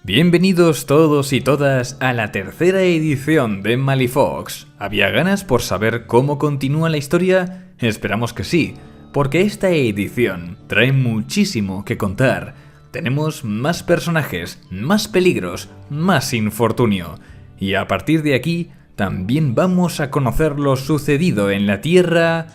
Bienvenidos todos y todas a la tercera edición de Malifox. ¿Había ganas por saber cómo continúa la historia? Esperamos que sí, porque esta edición trae muchísimo que contar. Tenemos más personajes, más peligros, más infortunio. Y a partir de aquí, también vamos a conocer lo sucedido en la Tierra,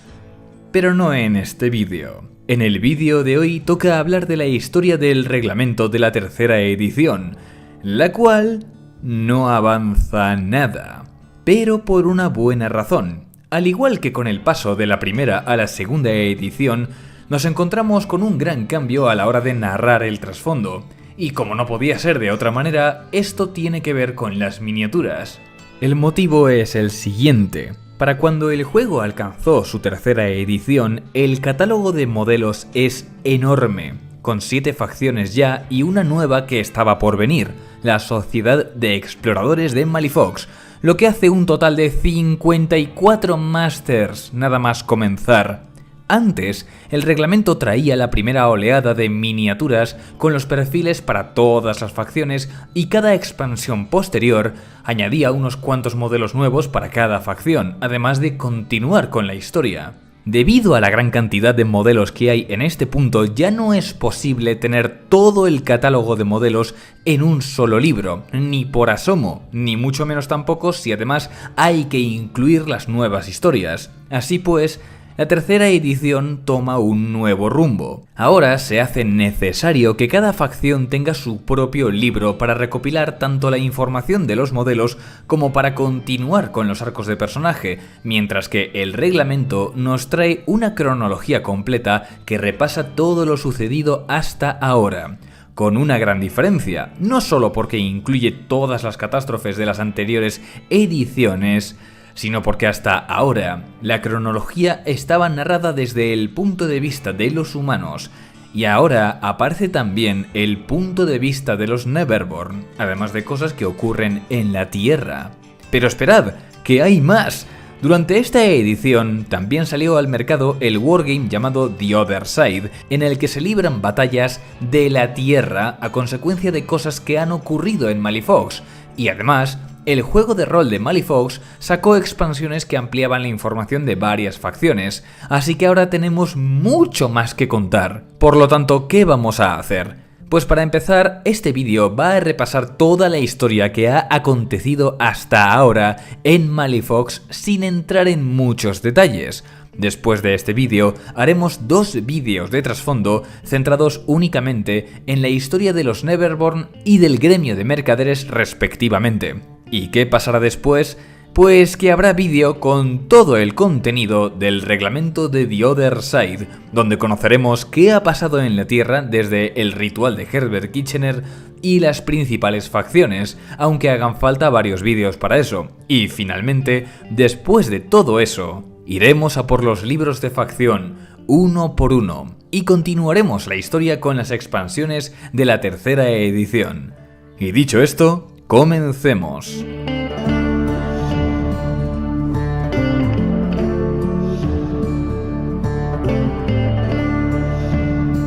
pero no en este vídeo. En el vídeo de hoy toca hablar de la historia del reglamento de la tercera edición, la cual no avanza nada, pero por una buena razón. Al igual que con el paso de la primera a la segunda edición, nos encontramos con un gran cambio a la hora de narrar el trasfondo, y como no podía ser de otra manera, esto tiene que ver con las miniaturas. El motivo es el siguiente. Para cuando el juego alcanzó su tercera edición, el catálogo de modelos es enorme, con 7 facciones ya y una nueva que estaba por venir, la Sociedad de Exploradores de Malifox, lo que hace un total de 54 Masters nada más comenzar. Antes, el reglamento traía la primera oleada de miniaturas con los perfiles para todas las facciones y cada expansión posterior añadía unos cuantos modelos nuevos para cada facción, además de continuar con la historia. Debido a la gran cantidad de modelos que hay en este punto, ya no es posible tener todo el catálogo de modelos en un solo libro, ni por asomo, ni mucho menos tampoco si además hay que incluir las nuevas historias. Así pues, la tercera edición toma un nuevo rumbo. Ahora se hace necesario que cada facción tenga su propio libro para recopilar tanto la información de los modelos como para continuar con los arcos de personaje, mientras que el reglamento nos trae una cronología completa que repasa todo lo sucedido hasta ahora. Con una gran diferencia, no solo porque incluye todas las catástrofes de las anteriores ediciones, sino porque hasta ahora la cronología estaba narrada desde el punto de vista de los humanos, y ahora aparece también el punto de vista de los Neverborn, además de cosas que ocurren en la Tierra. Pero esperad, que hay más. Durante esta edición también salió al mercado el wargame llamado The Other Side, en el que se libran batallas de la Tierra a consecuencia de cosas que han ocurrido en Malifox, y además el juego de rol de Malifox sacó expansiones que ampliaban la información de varias facciones, así que ahora tenemos mucho más que contar. Por lo tanto, ¿qué vamos a hacer? Pues para empezar, este vídeo va a repasar toda la historia que ha acontecido hasta ahora en Malifox sin entrar en muchos detalles. Después de este vídeo, haremos 2 vídeos de trasfondo centrados únicamente en la historia de los Neverborn y del gremio de mercaderes respectivamente. ¿Y qué pasará después? Pues que habrá vídeo con todo el contenido del reglamento de The Other Side, donde conoceremos qué ha pasado en la Tierra desde el ritual de Herbert Kitchener y las principales facciones, aunque hagan falta varios vídeos para eso. Y finalmente, después de todo eso, iremos a por los libros de facción, uno por uno, y continuaremos la historia con las expansiones de la tercera edición. Y dicho esto, comencemos.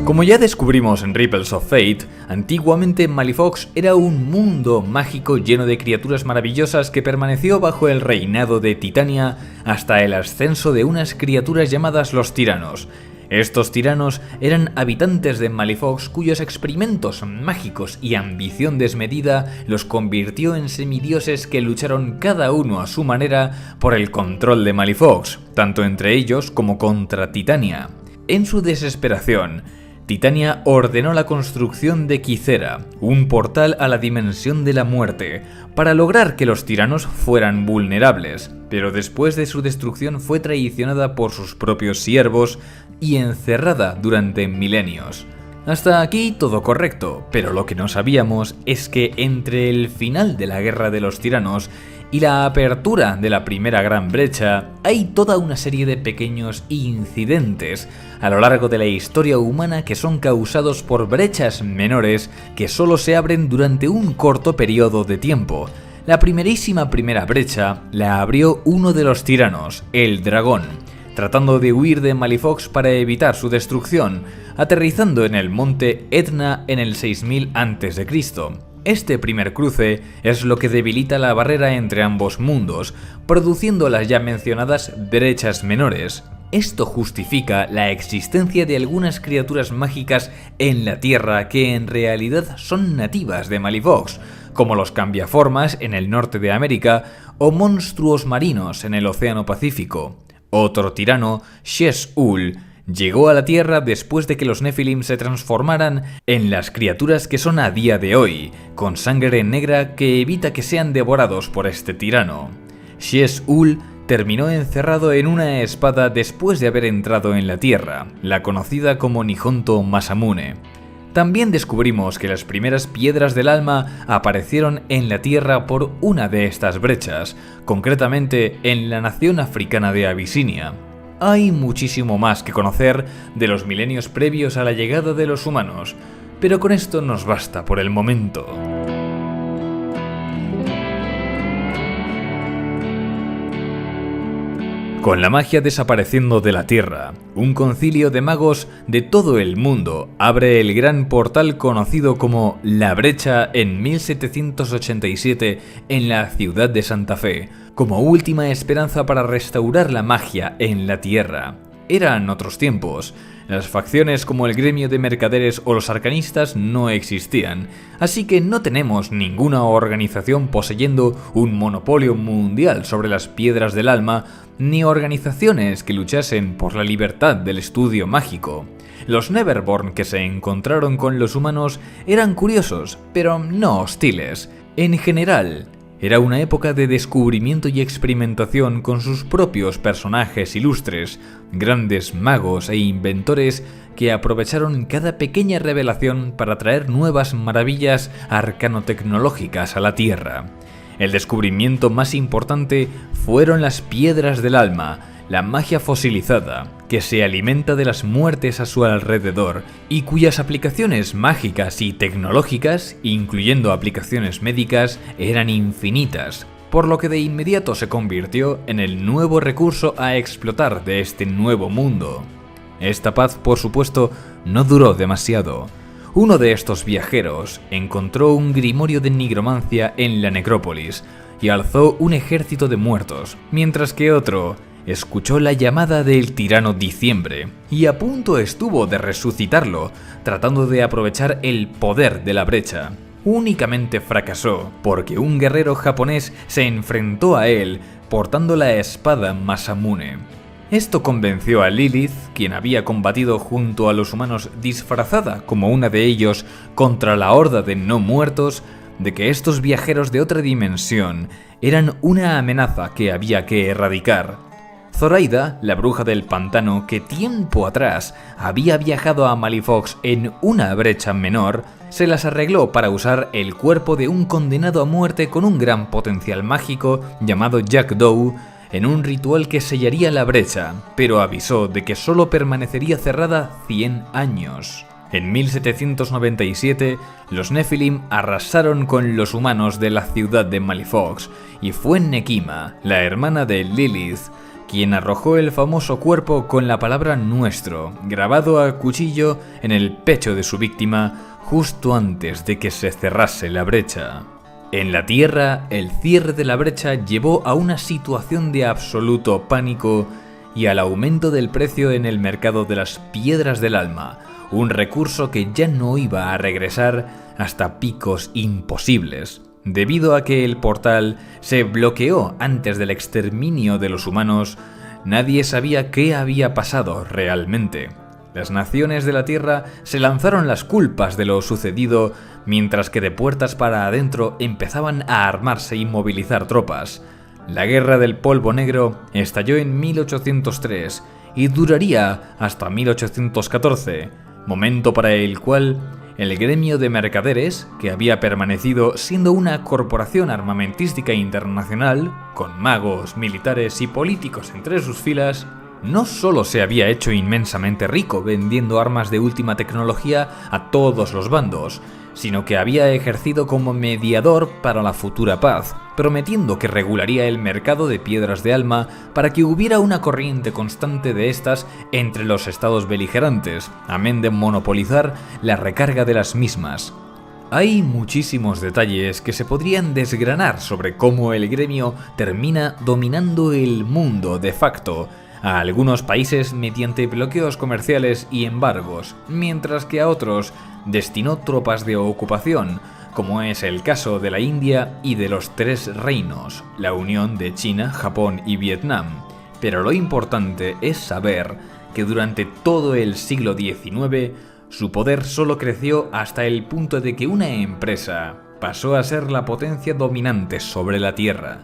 Como ya descubrimos en Ripples of Fate, antiguamente Malifox era un mundo mágico lleno de criaturas maravillosas que permaneció bajo el reinado de Titania hasta el ascenso de unas criaturas llamadas los tiranos. Estos tiranos eran habitantes de Malifox cuyos experimentos mágicos y ambición desmedida los convirtió en semidioses que lucharon cada uno a su manera por el control de Malifox, tanto entre ellos como contra Titania. En su desesperación, Titania ordenó la construcción de Kythera, un portal a la dimensión de la muerte, para lograr que los tiranos fueran vulnerables, pero después de su destrucción fue traicionada por sus propios siervos y encerrada durante milenios. Hasta aquí todo correcto, pero lo que no sabíamos es que entre el final de la Guerra de los Tiranos y la apertura de la primera gran brecha, hay toda una serie de pequeños incidentes a lo largo de la historia humana que son causados por brechas menores que solo se abren durante un corto periodo de tiempo. La primerísima primera brecha la abrió uno de los tiranos, el dragón, tratando de huir de Malifox para evitar su destrucción, aterrizando en el monte Etna en el 6000 a.C. Este primer cruce es lo que debilita la barrera entre ambos mundos, produciendo las ya mencionadas brechas menores. Esto justifica la existencia de algunas criaturas mágicas en la Tierra que en realidad son nativas de Malivox, como los cambiaformas en el norte de América o monstruos marinos en el Océano Pacífico. Otro tirano, Shez-Ul, llegó a la Tierra después de que los Nephilim se transformaran en las criaturas que son a día de hoy, con sangre negra que evita que sean devorados por este tirano. Shez-Ul terminó encerrado en una espada después de haber entrado en la Tierra, la conocida como Nihonto Masamune. También descubrimos que las primeras piedras del alma aparecieron en la Tierra por una de estas brechas, concretamente en la nación africana de Abisinia. Hay muchísimo más que conocer de los milenios previos a la llegada de los humanos, pero con esto nos basta por el momento. Con la magia desapareciendo de la Tierra, un concilio de magos de todo el mundo abre el gran portal conocido como La Brecha en 1787 en la ciudad de Santa Fe, como última esperanza para restaurar la magia en la Tierra. Eran otros tiempos. Las facciones como el gremio de mercaderes o los arcanistas no existían, así que no tenemos ninguna organización poseyendo un monopolio mundial sobre las piedras del alma, ni organizaciones que luchasen por la libertad del estudio mágico. Los Neverborn que se encontraron con los humanos eran curiosos, pero no hostiles. En general, era una época de descubrimiento y experimentación con sus propios personajes ilustres, grandes magos e inventores que aprovecharon cada pequeña revelación para traer nuevas maravillas arcano-tecnológicas a la Tierra. El descubrimiento más importante fueron las piedras del alma, la magia fosilizada, que se alimenta de las muertes a su alrededor y cuyas aplicaciones mágicas y tecnológicas, incluyendo aplicaciones médicas, eran infinitas, por lo que de inmediato se convirtió en el nuevo recurso a explotar de este nuevo mundo. Esta paz, por supuesto, no duró demasiado. Uno de estos viajeros encontró un grimorio de nigromancia en la necrópolis y alzó un ejército de muertos, mientras que otro escuchó la llamada del tirano Diciembre y a punto estuvo de resucitarlo, tratando de aprovechar el poder de la brecha. Únicamente fracasó, porque un guerrero japonés se enfrentó a él portando la espada Masamune. Esto convenció a Lilith, quien había combatido junto a los humanos disfrazada como una de ellos contra la horda de no muertos, de que estos viajeros de otra dimensión eran una amenaza que había que erradicar. Zoraida, la bruja del pantano que tiempo atrás había viajado a Malifox en una brecha menor, se las arregló para usar el cuerpo de un condenado a muerte con un gran potencial mágico llamado Jackdaw en un ritual que sellaría la brecha, pero avisó de que solo permanecería cerrada 100 años. En 1797, los Nephilim arrasaron con los humanos de la ciudad de Malifox, y fue Nekima, la hermana de Lilith, quien arrojó el famoso cuerpo con la palabra nuestro, grabado a cuchillo en el pecho de su víctima justo antes de que se cerrase la brecha. En la Tierra, el cierre de la brecha llevó a una situación de absoluto pánico y al aumento del precio en el mercado de las piedras del alma, un recurso que ya no iba a regresar hasta picos imposibles. Debido a que el portal se bloqueó antes del exterminio de los humanos, nadie sabía qué había pasado realmente. Las naciones de la Tierra se lanzaron las culpas de lo sucedido, mientras que de puertas para adentro empezaban a armarse y movilizar tropas. La Guerra del Polvo Negro estalló en 1803 y duraría hasta 1814, momento para el cual el gremio de mercaderes, que había permanecido siendo una corporación armamentística internacional, con magos, militares y políticos entre sus filas, no solo se había hecho inmensamente rico vendiendo armas de última tecnología a todos los bandos, sino que había ejercido como mediador para la futura paz, prometiendo que regularía el mercado de piedras de alma para que hubiera una corriente constante de estas entre los estados beligerantes, amén de monopolizar la recarga de las mismas. Hay muchísimos detalles que se podrían desgranar sobre cómo el gremio termina dominando el mundo de facto a algunos países mediante bloqueos comerciales y embargos, mientras que a otros destinó tropas de ocupación, como es el caso de la India y de los Tres Reinos, la unión de China, Japón y Vietnam. Pero lo importante es saber que durante todo el siglo XIX su poder solo creció hasta el punto de que una empresa pasó a ser la potencia dominante sobre la Tierra.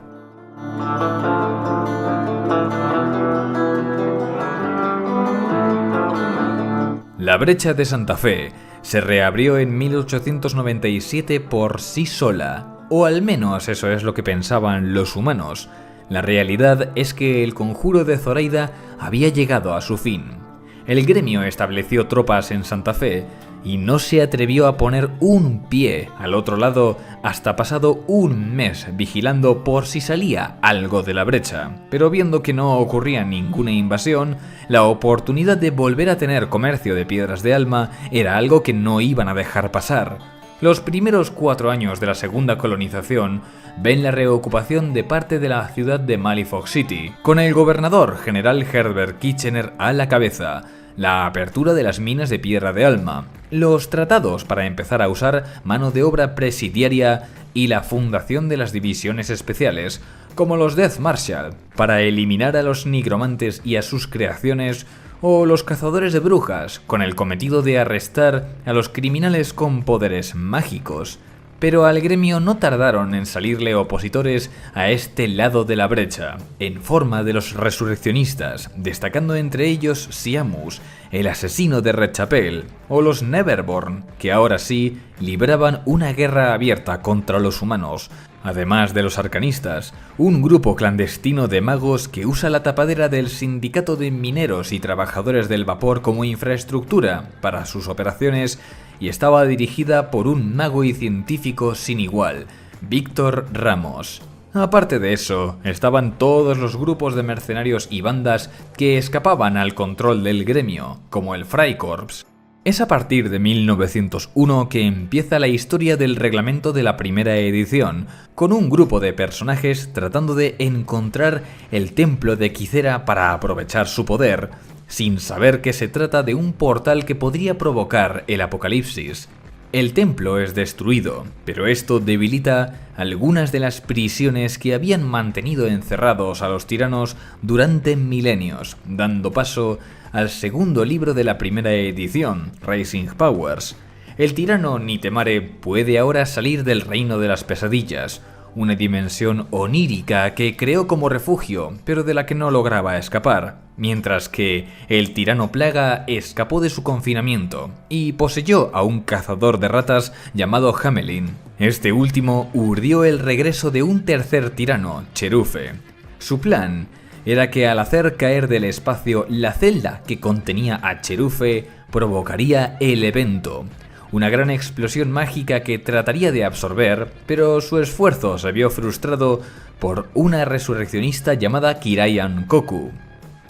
La brecha de Santa Fe se reabrió en 1897 por sí sola, o al menos eso es lo que pensaban los humanos. La realidad es que el conjuro de Zoraida había llegado a su fin. El gremio estableció tropas en Santa Fe y no se atrevió a poner un pie al otro lado hasta pasado un mes vigilando por si salía algo de la brecha. Pero viendo que no ocurría ninguna invasión, la oportunidad de volver a tener comercio de piedras de alma era algo que no iban a dejar pasar. Los primeros 4 años de la segunda colonización ven la reocupación de parte de la ciudad de Malifox City, con el gobernador general Herbert Kitchener a la cabeza, la apertura de las minas de piedra de alma, los tratados para empezar a usar mano de obra presidiaria y la fundación de las divisiones especiales, como los Death Marshal, para eliminar a los nigromantes y a sus creaciones, o los cazadores de brujas, con el cometido de arrestar a los criminales con poderes mágicos. Pero al gremio no tardaron en salirle opositores a este lado de la brecha, en forma de los resurreccionistas, destacando entre ellos Siamus, el asesino de Red Chapel, o los Neverborn, que ahora sí libraban una guerra abierta contra los humanos, además de los arcanistas, un grupo clandestino de magos que usa la tapadera del sindicato de mineros y trabajadores del vapor como infraestructura para sus operaciones y estaba dirigida por un mago y científico sin igual, Víctor Ramos. Aparte de eso, estaban todos los grupos de mercenarios y bandas que escapaban al control del gremio, como el Freikorps. Es a partir de 1901 que empieza la historia del reglamento de la primera edición, con un grupo de personajes tratando de encontrar el templo de Quicera para aprovechar su poder, sin saber que se trata de un portal que podría provocar el apocalipsis. El templo es destruido, pero esto debilita algunas de las prisiones que habían mantenido encerrados a los tiranos durante milenios, dando paso al segundo libro de la primera edición, Rising Powers. El tirano Nitemare puede ahora salir del reino de las pesadillas, una dimensión onírica que creó como refugio, pero de la que no lograba escapar, mientras que el tirano Plaga escapó de su confinamiento y poseyó a un cazador de ratas llamado Hamelin. Este último urdió el regreso de un tercer tirano, Cherufe. Su plan era que al hacer caer del espacio la celda que contenía a Cherufe provocaría el evento, una gran explosión mágica que trataría de absorber, pero su esfuerzo se vio frustrado por una resurreccionista llamada Kirayan Koku.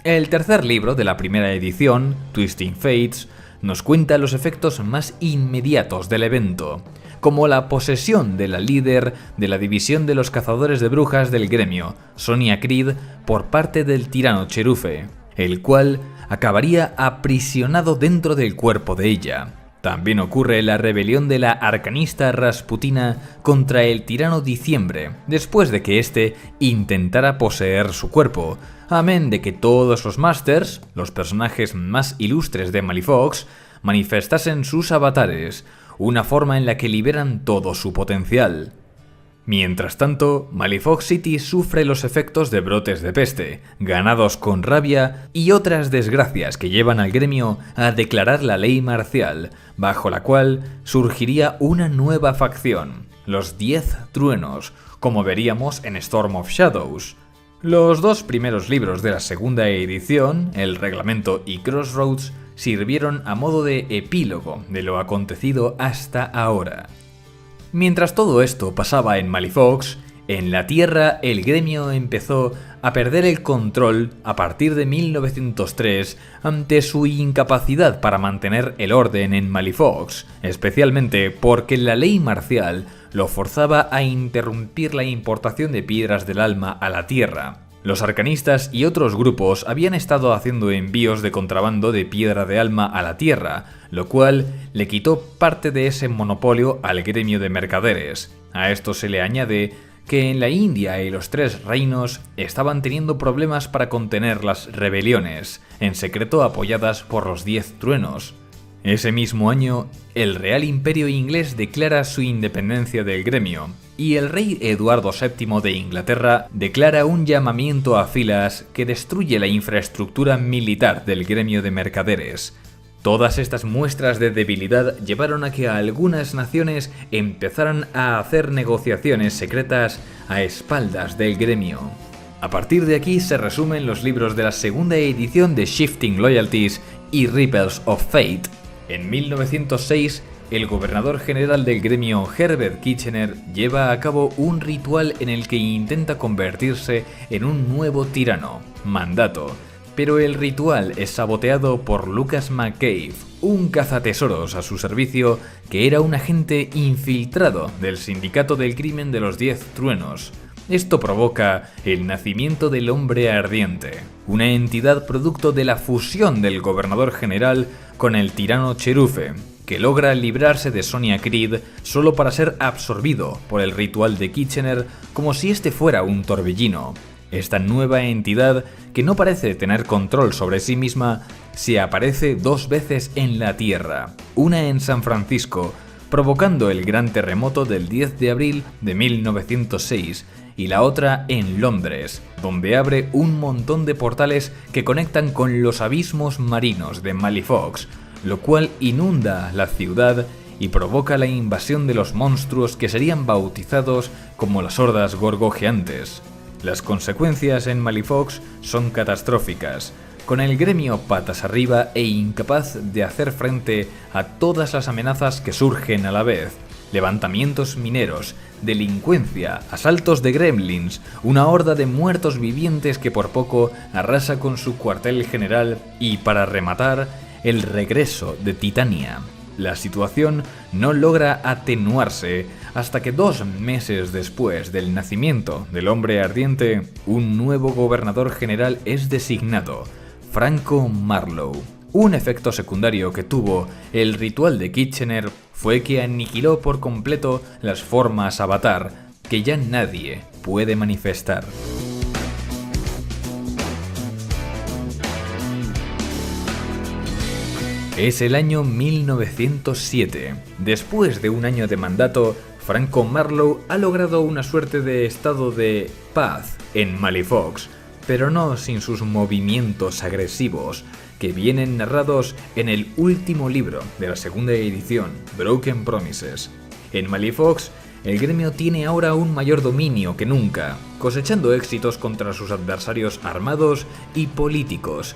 El tercer libro de la primera edición, Twisting Fates, nos cuenta los efectos más inmediatos del evento, como la posesión de la líder de la división de los cazadores de brujas del gremio, Sonia Creed, por parte del tirano Cherufe, el cual acabaría aprisionado dentro del cuerpo de ella. También ocurre la rebelión de la arcanista Rasputina contra el tirano Diciembre, después de que éste intentara poseer su cuerpo, amén de que todos los Masters, los personajes más ilustres de Malifox, manifestasen sus avatares, una forma en la que liberan todo su potencial. Mientras tanto, Malifox City sufre los efectos de brotes de peste, ganados con rabia y otras desgracias que llevan al gremio a declarar la ley marcial, bajo la cual surgiría una nueva facción, los 10 Truenos, como veríamos en Storm of Shadows. Los dos primeros libros de la segunda edición, El Reglamento y Crossroads, sirvieron a modo de epílogo de lo acontecido hasta ahora. Mientras todo esto pasaba en Malifox, En la Tierra, el gremio empezó a perder el control a partir de 1903 ante su incapacidad para mantener el orden en Malifox, especialmente porque la ley marcial lo forzaba a interrumpir la importación de piedras del alma a la Tierra. Los arcanistas y otros grupos habían estado haciendo envíos de contrabando de piedra de alma a la Tierra, lo cual le quitó parte de ese monopolio al gremio de mercaderes. A esto se le añade que en la India y los Tres Reinos estaban teniendo problemas para contener las rebeliones, en secreto apoyadas por los 10 truenos. Ese mismo año, el Real Imperio Inglés declara su independencia del gremio, y el rey Eduardo VII de Inglaterra declara un llamamiento a filas que destruye la infraestructura militar del gremio de mercaderes. Todas estas muestras de debilidad llevaron a que algunas naciones empezaran a hacer negociaciones secretas a espaldas del gremio. A partir de aquí se resumen los libros de la segunda edición de Shifting Loyalties y Ripples of Fate. En 1906, el gobernador general del gremio Herbert Kitchener lleva a cabo un ritual en el que intenta convertirse en un nuevo tirano, Mandato. Pero el ritual es saboteado por Lucas McCabe, un cazatesoros a su servicio que era un agente infiltrado del Sindicato del Crimen de los 10 Truenos. Esto provoca el nacimiento del Hombre Ardiente, una entidad producto de la fusión del gobernador general con el tirano Cherufe, que logra librarse de Sonia Creed solo para ser absorbido por el ritual de Kitchener como si este fuera un torbellino. Esta nueva entidad, que no parece tener control sobre sí misma, se aparece 2 veces en la Tierra, una en San Francisco, provocando el gran terremoto del 10 de abril de 1906, y la otra en Londres, donde abre un montón de portales que conectan con los abismos marinos de Malifox, lo cual inunda la ciudad y provoca la invasión de los monstruos que serían bautizados como las hordas gorgojeantes. Las consecuencias en Malifox son catastróficas, con el gremio patas arriba e incapaz de hacer frente a todas las amenazas que surgen a la vez. Levantamientos mineros, delincuencia, asaltos de gremlins, una horda de muertos vivientes que por poco arrasa con su cuartel general y, para rematar, el regreso de Titania. La situación no logra atenuarse hasta que 2 meses después del nacimiento del Hombre Ardiente, un nuevo gobernador general es designado, Franco Marlowe. Un efecto secundario que tuvo el ritual de Kitchener fue que aniquiló por completo las formas avatar que ya nadie puede manifestar. Es el año 1907. Después de un año de mandato, Franco Marlowe ha logrado una suerte de estado de paz en Malifox, pero no sin sus movimientos agresivos, que vienen narrados en el último libro de la segunda edición, Broken Promises. En Malifox, el gremio tiene ahora un mayor dominio que nunca, cosechando éxitos contra sus adversarios armados y políticos.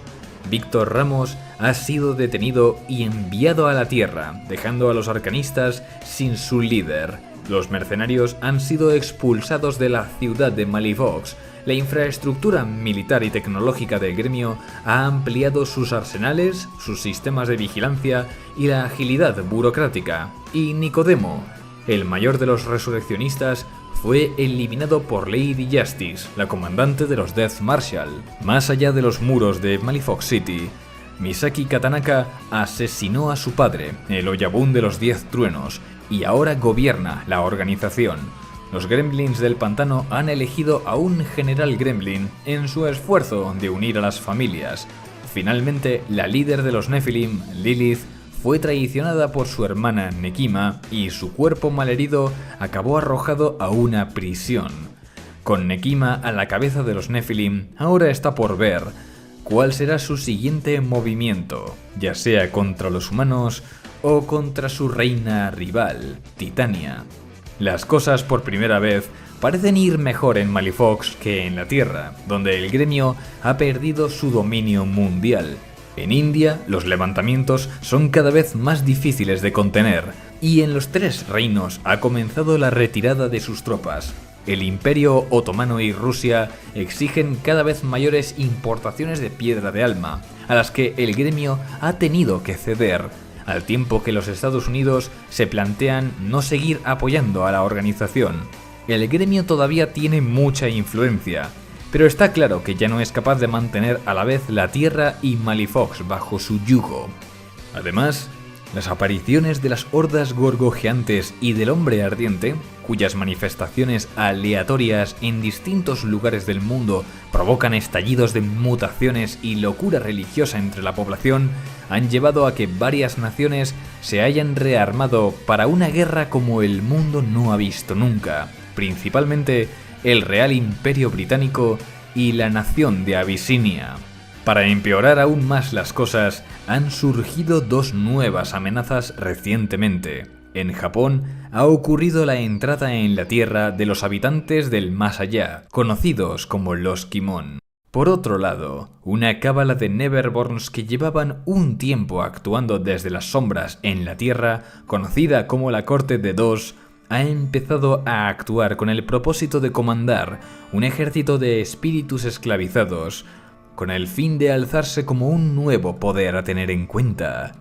Víctor Ramos ha sido detenido y enviado a la Tierra, dejando a los arcanistas sin su líder. Los mercenarios han sido expulsados de la ciudad de Malifox. La infraestructura militar y tecnológica del gremio ha ampliado sus arsenales, sus sistemas de vigilancia y la agilidad burocrática. Y Nicodemo, el mayor de los resurreccionistas, fue eliminado por Lady Justice, la comandante de los Death Marshal. Más allá de los muros de Malifox City, Misaki Katanaka asesinó a su padre, el Oyabun de los 10 Truenos, y ahora gobierna la organización. Los Gremlins del Pantano han elegido a un general Gremlin en su esfuerzo de unir a las familias. Finalmente, la líder de los Nephilim, Lilith, fue traicionada por su hermana Nekima y su cuerpo malherido acabó arrojado a una prisión. Con Nekima a la cabeza de los Nephilim, ahora está por ver cuál será su siguiente movimiento, ya sea contra los humanos o contra su reina rival, Titania. Las cosas por primera vez parecen ir mejor en Malifox que en la Tierra, donde el gremio ha perdido su dominio mundial. En India, los levantamientos son cada vez más difíciles de contener, y en los Tres Reinos ha comenzado la retirada de sus tropas. El Imperio Otomano y Rusia exigen cada vez mayores importaciones de piedra de alma, a las que el gremio ha tenido que ceder, al tiempo que los Estados Unidos se plantean no seguir apoyando a la organización. El gremio todavía tiene mucha influencia, pero está claro que ya no es capaz de mantener a la vez la Tierra y Malifox bajo su yugo. Además, las apariciones de las hordas gorgojeantes y del hombre ardiente, cuyas manifestaciones aleatorias en distintos lugares del mundo provocan estallidos de mutaciones y locura religiosa entre la población, han llevado a que varias naciones se hayan rearmado para una guerra como el mundo no ha visto nunca, principalmente el Real Imperio Británico y la nación de Abisinia. Para empeorar aún más las cosas, han surgido dos nuevas amenazas recientemente. En Japón ha ocurrido la entrada en la Tierra de los habitantes del más allá, conocidos como los Kimon. Por otro lado, una cábala de Neverborns que llevaban un tiempo actuando desde las sombras en la Tierra, conocida como la Corte de Dos, ha empezado a actuar con el propósito de comandar un ejército de espíritus esclavizados, con el fin de alzarse como un nuevo poder a tener en cuenta.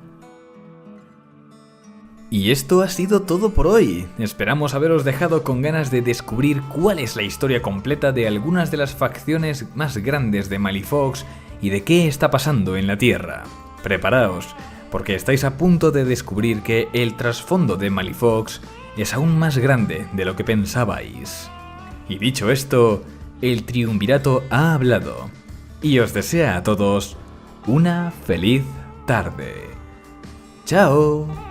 Y esto ha sido todo por hoy. Esperamos haberos dejado con ganas de descubrir cuál es la historia completa de algunas de las facciones más grandes de Malifox y de qué está pasando en la Tierra. Preparaos, porque estáis a punto de descubrir que el trasfondo de Malifox es aún más grande de lo que pensabais. Y dicho esto, el triunvirato ha hablado. Y os desea a todos una feliz tarde. ¡Chao!